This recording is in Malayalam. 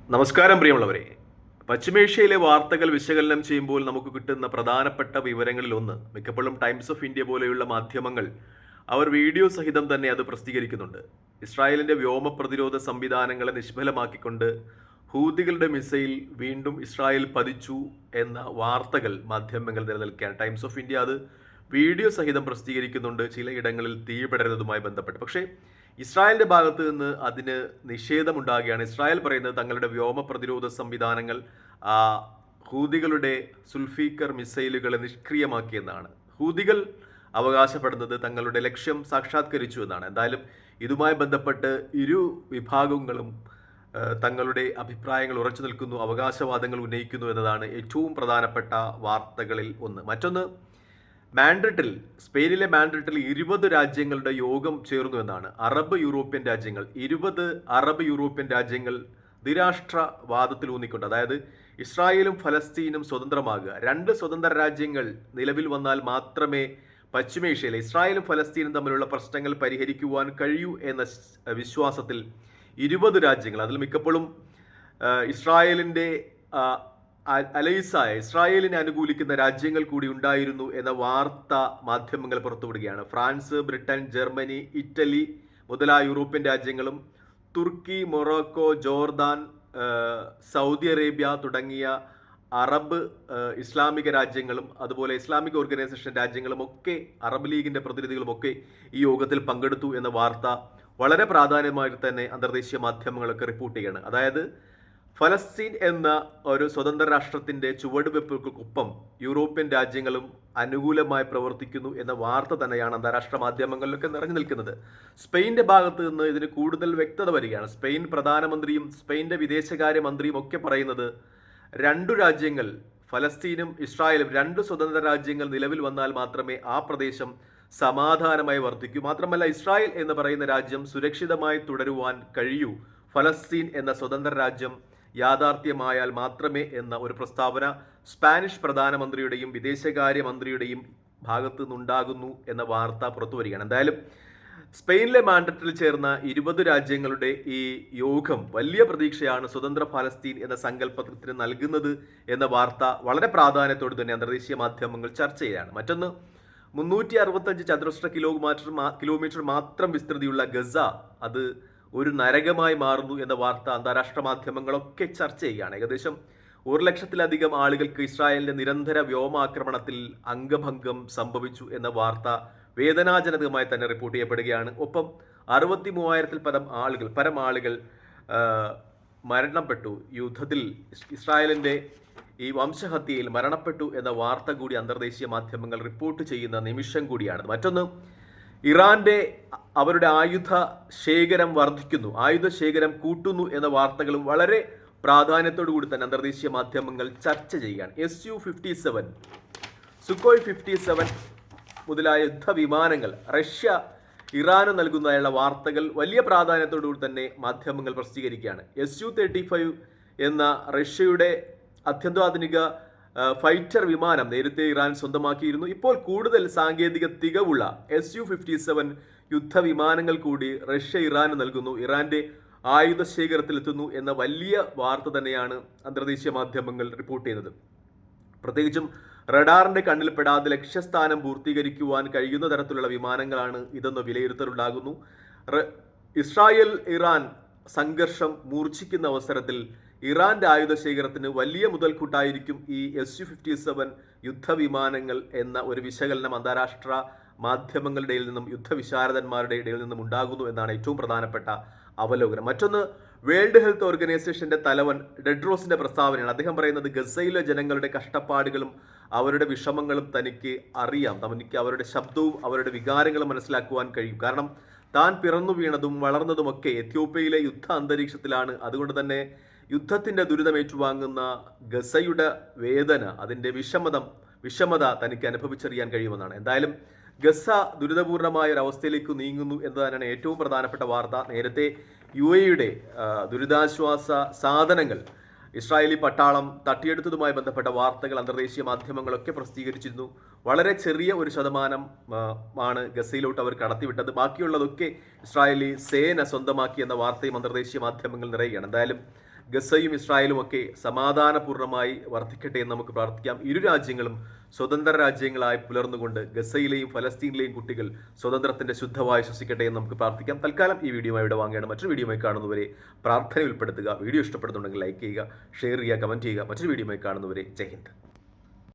നമസ്കാരം പ്രിയമുള്ളവരെ. പശ്ചിമേഷ്യയിലെ വാർത്തകൾ വിശകലനം ചെയ്യുമ്പോൾ നമുക്ക് കിട്ടുന്ന പ്രധാനപ്പെട്ട വിവരങ്ങളിൽ ഒന്ന്, മിക്കപ്പോഴും ടൈംസ് ഓഫ് ഇന്ത്യ പോലെയുള്ള മാധ്യമങ്ങൾ അവർ വീഡിയോ സഹിതം തന്നെ അത് പ്രസിദ്ധീകരിക്കുന്നുണ്ട്. ഇസ്രായേലിന്റെ വ്യോമ പ്രതിരോധ സംവിധാനങ്ങളെ നിഷ്ഫലമാക്കിക്കൊണ്ട് ഹൂതികളുടെ മിസൈൽ വീണ്ടും ഇസ്രായേൽ പതിച്ചു എന്ന വാർത്തകൾ മാധ്യമങ്ങൾ നിലനിൽക്കുകയാണ്. ടൈംസ് ഓഫ് ഇന്ത്യ അത് വീഡിയോ സഹിതം പ്രസിദ്ധീകരിക്കുന്നുണ്ട്, ചിലയിടങ്ങളിൽ തീപിടരുന്നതുമായി ബന്ധപ്പെട്ട്. പക്ഷേ ഇസ്രായേലിന്റെ ഭാഗത്ത് നിന്ന് അതിന് നിഷേധമുണ്ടാകുകയാണ്. ഇസ്രായേൽ പറയുന്നത് തങ്ങളുടെ വ്യോമ പ്രതിരോധ സംവിധാനങ്ങൾ ഹൂതികളുടെ സുൽഫീക്കർ മിസൈലുകളെ നിഷ്ക്രിയമാക്കിയെന്നാണ്. ഹൂതികൾ അവകാശപ്പെടുന്നത് തങ്ങളുടെ ലക്ഷ്യം സാക്ഷാത്കരിച്ചു എന്നാണ്. എന്തായാലും ഇതുമായി ബന്ധപ്പെട്ട് ഇരു വിഭാഗങ്ങളും തങ്ങളുടെ അഭിപ്രായങ്ങൾ ഉറച്ചു നിൽക്കുന്നു, അവകാശവാദങ്ങൾ ഉന്നയിക്കുന്നു എന്നതാണ് ഏറ്റവും പ്രധാനപ്പെട്ട വാർത്തകളിൽ ഒന്ന്. മറ്റൊന്ന്, സ്പെയിനിലെ മാൻഡ്രിഡിൽ 20 രാജ്യങ്ങളുടെ യോഗം ചേർന്നു എന്നാണ്. 20 അറബ് യൂറോപ്യൻ രാജ്യങ്ങൾ ദ്വിരാഷ്ട്രവാദത്തിൽ ഊന്നിക്കൊണ്ട്, അതായത് ഇസ്രായേലും ഫലസ്തീനും സ്വതന്ത്രമാകുക, 2 സ്വതന്ത്ര രാജ്യങ്ങൾ നിലവിൽ വന്നാൽ മാത്രമേ പശ്ചിമേഷ്യയിലെ ഇസ്രായേലും ഫലസ്തീനും തമ്മിലുള്ള പ്രശ്നങ്ങൾ പരിഹരിക്കുവാൻ കഴിയൂ എന്ന വിശ്വാസത്തിൽ 20 രാജ്യങ്ങൾ, അതിൽ മിക്കപ്പോഴും ഇസ്രായേലിൻ്റെ ഇസ്രായേലിനെ അനുകൂലിക്കുന്ന രാജ്യങ്ങൾ കൂടി ഉണ്ടായിരുന്നു എന്ന വാർത്ത മാധ്യമങ്ങൾ പുറത്തുവിടുകയാണ്. ഫ്രാൻസ്, ബ്രിട്ടൻ, ജർമ്മനി, ഇറ്റലി മുതലായ യൂറോപ്യൻ രാജ്യങ്ങളും തുർക്കി, മൊറോക്കോ, ജോർദാൻ, സൗദി അറേബ്യ തുടങ്ങിയ അറബ് ഇസ്ലാമിക രാജ്യങ്ങളും അതുപോലെ ഇസ്ലാമിക് ഓർഗനൈസേഷൻ രാജ്യങ്ങളും ഒക്കെ, അറബ് ലീഗിന്റെ പ്രതിനിധികളുമൊക്കെ ഈ യോഗത്തിൽ പങ്കെടുത്തു എന്ന വാർത്ത വളരെ പ്രാധാന്യമായി തന്നെ അന്തർദേശീയ മാധ്യമങ്ങളൊക്കെ റിപ്പോർട്ട് ചെയ്യുകയാണ്. അതായത് ഫലസ്തീൻ എന്ന ഒരു സ്വതന്ത്ര രാഷ്ട്രത്തിന്റെ ചുവടുവെപ്പുകൾക്കൊപ്പം യൂറോപ്യൻ രാജ്യങ്ങളും അനുകൂലമായി പ്രവർത്തിക്കുന്നു എന്ന വാർത്ത തന്നെയാണ് അന്താരാഷ്ട്ര മാധ്യമങ്ങളിലൊക്കെ നിറഞ്ഞു നിൽക്കുന്നത്. സ്പെയിന്റെ ഭാഗത്ത് നിന്ന് ഇതിന് കൂടുതൽ വ്യക്തത വരികയാണ്. സ്പെയിൻ പ്രധാനമന്ത്രിയും സ്പെയിന്റെ വിദേശകാര്യ മന്ത്രിയും ഒക്കെ പറയുന്നത് 2 രാജ്യങ്ങൾ, ഫലസ്തീനും ഇസ്രായേലും 2 സ്വതന്ത്ര രാജ്യങ്ങൾ നിലവിൽ വന്നാൽ മാത്രമേ ആ പ്രദേശം സമാധാനമായി വർദ്ധിക്കൂ. മാത്രമല്ല, ഇസ്രായേൽ എന്ന് പറയുന്ന രാജ്യം സുരക്ഷിതമായി തുടരുവാൻ കഴിയൂ, ഫലസ്തീൻ എന്ന സ്വതന്ത്ര രാജ്യം യാഥാർത്ഥ്യമായാൽ മാത്രമേ എന്ന ഒരു പ്രസ്താവന സ്പാനിഷ് പ്രധാനമന്ത്രിയുടെയും വിദേശകാര്യ മന്ത്രിയുടെയും ഭാഗത്തു നിന്നുണ്ടാകുന്നു എന്ന വാർത്ത പുറത്തു വരികയാണ്. എന്തായാലും സ്പെയിനിലെ മാൻഡ്രിഡിൽ ചേർന്ന 20 രാജ്യങ്ങളുടെ ഈ യോഗം വലിയ പ്രതീക്ഷയാണ് സ്വതന്ത്ര ഫലസ്തീൻ എന്ന സങ്കല്പത്തിന് നൽകുന്നത് എന്ന വാർത്ത വളരെ പ്രാധാന്യത്തോടെ തന്നെ അന്തർദേശീയ മാധ്യമങ്ങൾ ചർച്ച ചെയ്യുകയാണ്. മറ്റൊന്ന്, 365 ചതുരശ്ര കിലോമീറ്റർ മാത്രം വിസ്തൃതിയുള്ള ഗസ അത് ഒരു നരകമായി മാറുന്നു എന്ന വാർത്ത അന്താരാഷ്ട്ര മാധ്യമങ്ങളൊക്കെ ചർച്ച ചെയ്യുകയാണ്. ഏകദേശം 1 ലക്ഷത്തിലധികം ആളുകൾക്ക് ഇസ്രായേലിന്റെ നിരന്തര വ്യോമാക്രമണത്തിൽ അംഗഭംഗം സംഭവിച്ചു എന്ന വാർത്ത വേദനാജനകമായി തന്നെ റിപ്പോർട്ട് ചെയ്യപ്പെടുകയാണ്. ഒപ്പം 63,000-ൽ പരം ആളുകൾ മരണപ്പെട്ടു, യുദ്ധത്തിൽ ഇസ്രായേലിന്റെ ഈ വംശഹത്യയിൽ മരണപ്പെട്ടു എന്ന വാർത്ത കൂടി അന്തർദേശീയ മാധ്യമങ്ങൾ റിപ്പോർട്ട് ചെയ്യുന്ന നിമിഷം കൂടിയാണ്. മറ്റൊന്ന്, ഇറാന്റെ അവരുടെ ആയുധ ശേഖരം വർദ്ധിക്കുന്നു, ആയുധ ശേഖരം കൂട്ടുന്നു എന്ന വാർത്തകളും വളരെ പ്രാധാന്യത്തോടു കൂടി തന്നെ അന്തർദേശീയ മാധ്യമങ്ങൾ ചർച്ച ചെയ്യുകയാണ്. Su-57, സുക്കോയ് 57 മുതലായ യുദ്ധവിമാനങ്ങൾ റഷ്യ ഇറാന് നൽകുന്നതായുള്ള വാർത്തകൾ വലിയ പ്രാധാന്യത്തോടു കൂടി തന്നെ മാധ്യമങ്ങൾ പ്രസിദ്ധീകരിക്കുകയാണ്. Su-35 എന്ന റഷ്യയുടെ അത്യന്താധുനിക ഫൈറ്റർ വിമാനം നേരത്തെ ഇറാൻ സ്വന്തമാക്കിയിരുന്നു. ഇപ്പോൾ കൂടുതൽ സാങ്കേതിക തികവുള്ള Su-57 യുദ്ധവിമാനങ്ങൾ കൂടി റഷ്യ ഇറാന് നൽകുന്നു, ഇറാന്റെ ആയുധ ശേഖരത്തിലെത്തുന്നു എന്ന വലിയ വാർത്ത തന്നെയാണ് അന്തർദേശീയ മാധ്യമങ്ങൾ റിപ്പോർട്ട് ചെയ്യുന്നത്. പ്രത്യേകിച്ചും റഡാറിന്റെ കണ്ണിൽപ്പെടാതെ ലക്ഷ്യസ്ഥാനം പൂർത്തീകരിക്കുവാൻ കഴിയുന്ന തരത്തിലുള്ള വിമാനങ്ങളാണ് ഇതെന്ന് വിലയിരുത്തലുണ്ടാകുന്നു. ഇസ്രായേൽ ഇറാൻ സംഘർഷം മൂർച്ഛിക്കുന്ന അവസരത്തിൽ ഇറാന്റെ ആയുധ ശേഖരത്തിന് വലിയ മുതൽക്കൂട്ടായിരിക്കും ഈ Su-57 യുദ്ധവിമാനങ്ങൾ എന്ന ഒരു വിശകലനം അന്താരാഷ്ട്ര മാധ്യമങ്ങളുടെ ഇടയിൽ നിന്നും യുദ്ധവിശാരദന്മാരുടെ ഇടയിൽ നിന്നും ഉണ്ടാകുന്നു എന്നാണ് ഏറ്റവും പ്രധാനപ്പെട്ട അവലോകനം. മറ്റൊന്ന്, വേൾഡ് ഹെൽത്ത് ഓർഗനൈസേഷന്റെ തലവൻ ടെഡ്രോസിന്റെ പ്രസ്താവനയാണ്. അദ്ദേഹം പറയുന്നത് ഗസയിലെ ജനങ്ങളുടെ കഷ്ടപ്പാടുകളും അവരുടെ വിഷമങ്ങളും തനിക്ക് അറിയാം, തനിക്ക് അവരുടെ ശബ്ദവും അവരുടെ വികാരങ്ങളും മനസ്സിലാക്കുവാൻ കഴിയും. കാരണം താൻ പിറന്നു വീണതും വളർന്നതുമൊക്കെ എത്യോപ്യയിലെ യുദ്ധ അന്തരീക്ഷത്തിലാണ്. അതുകൊണ്ട് തന്നെ യുദ്ധത്തിന്റെ ദുരിതം ഏറ്റുവാങ്ങുന്ന ഗസയുടെ വേദന, അതിൻ്റെ വിഷമത തനിക്ക് അനുഭവിച്ചറിയാൻ കഴിയുമെന്നാണ്. എന്തായാലും ഗസ ദുരിതപൂർണമായ ഒരു അവസ്ഥയിലേക്ക് നീങ്ങുന്നു എന്നതാണ് ഏറ്റവും പ്രധാനപ്പെട്ട വാർത്ത. നേരത്തെ UAE-യുടെ ദുരിതാശ്വാസ സാധനങ്ങൾ ഇസ്രായേലി പട്ടാളം തട്ടിയെടുത്തതുമായി ബന്ധപ്പെട്ട വാർത്തകൾ അന്തർദേശീയ മാധ്യമങ്ങളൊക്കെ പ്രസിദ്ധീകരിച്ചിരുന്നു. വളരെ ചെറിയ ഒരു ശതമാനം ആണ് ഗസയിലോട്ട് അവർ കടത്തിവിട്ടത്, ബാക്കിയുള്ളതൊക്കെ ഇസ്രായേലി സേന സ്വന്തമാക്കി എന്ന വാർത്തയും അന്തർദേശീയ മാധ്യമങ്ങൾ നിറയുകയാണ്. എന്തായാലും ഗസയും ഇസ്രായേലും ഒക്കെ സമാധാനപൂർണ്ണമായി വർദ്ധിക്കട്ടെ എന്ന് നമുക്ക് പ്രാർത്ഥിക്കാം. ഇരു രാജ്യങ്ങളും സ്വതന്ത്ര രാജ്യങ്ങളായി പുലർന്നുകൊണ്ട് ഗസയിലെയും ഫലസ്തീനിലെയും കുട്ടികൾ സ്വതന്ത്രത്തിന്റെ ശുദ്ധവായു ശ്വസിക്കട്ടെ എന്ന് നമുക്ക് പ്രാർത്ഥിക്കാം. തൽക്കാലം ഈ വീഡിയോ ഇവിടെ വാങ്ങുകയാണ്. മറ്റൊരു വീഡിയോയുമായി കാണുന്നവരെ പ്രാർത്ഥന ഉൾപ്പെടുത്തുക. വീഡിയോ ഇഷ്ടപ്പെടുന്നുണ്ടെങ്കിൽ ലൈക്ക് ചെയ്യുക, ഷെയർ ചെയ്യുക, കമന്റ് ചെയ്യുക. മറ്റൊരു വീഡിയോയുമായി കാണുന്നവരെ ജയ് ഹിന്ദ്.